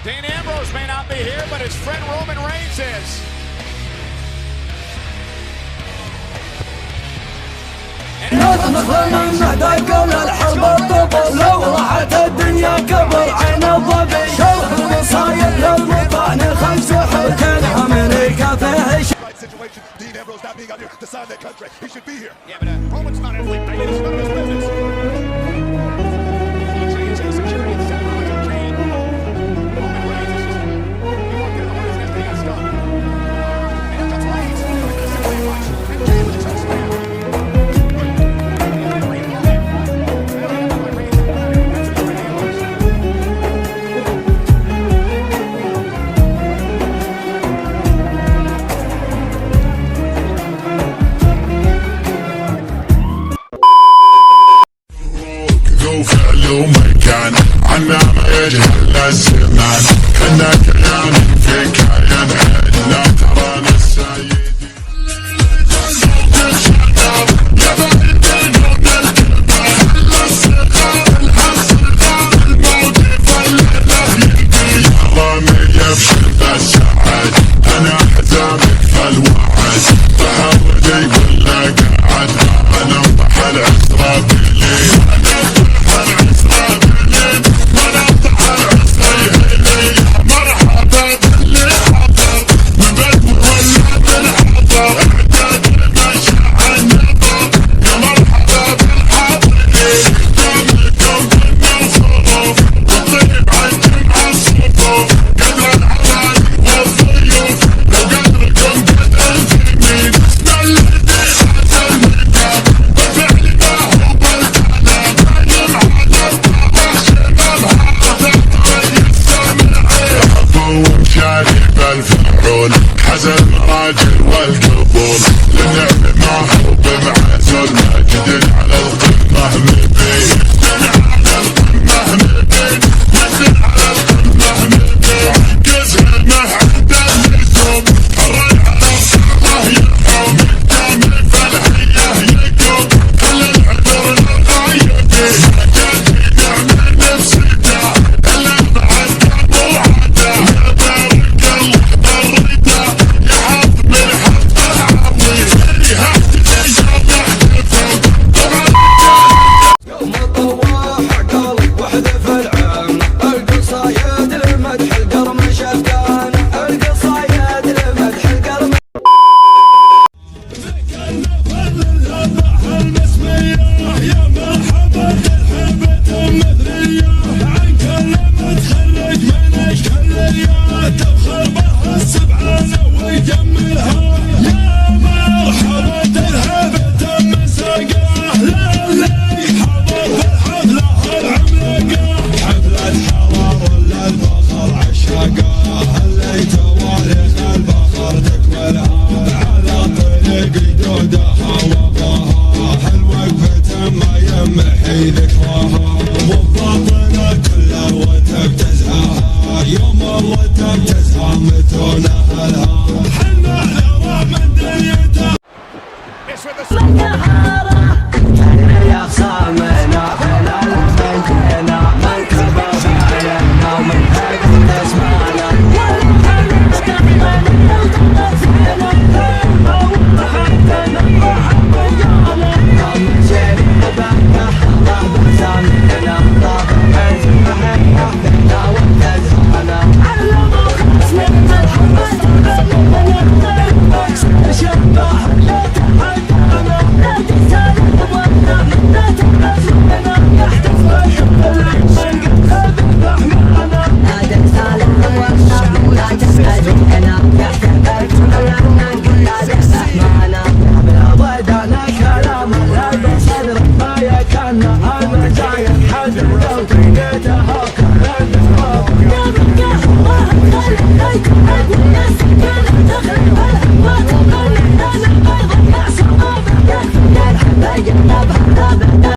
Dean Ambrose may not be here, but his friend Roman Reigns is. من بعد قول الحرب الطبل لو راحت الدنيا كبر عين الظبي شوف المصايب للمطعن خمس حوتين امريكا فيه Dean Ambrose not being out here to sign that contract. He should be here. Yeah, but Roman's not in league. It's none of his business. Security and Seth Rollins and Kane. Roman Reigns is just, he walked in the hornet's nest and he got stuck. And here comes Reigns. Simply watch. And Kane with a choke slam. مكان عنا ما يجهل الزمان كنا كلام في كيان لا ترانا السيد يا بني بينهم الكبار الصغار الحصرقار الموت فالله يلقي رامي يبشر السعد انا حزامك فالوعد بحاول يقول لك قاعد انا بحر اسرابيلي حزن راجل والقبول للنعم ما هو بمعزول ما جدل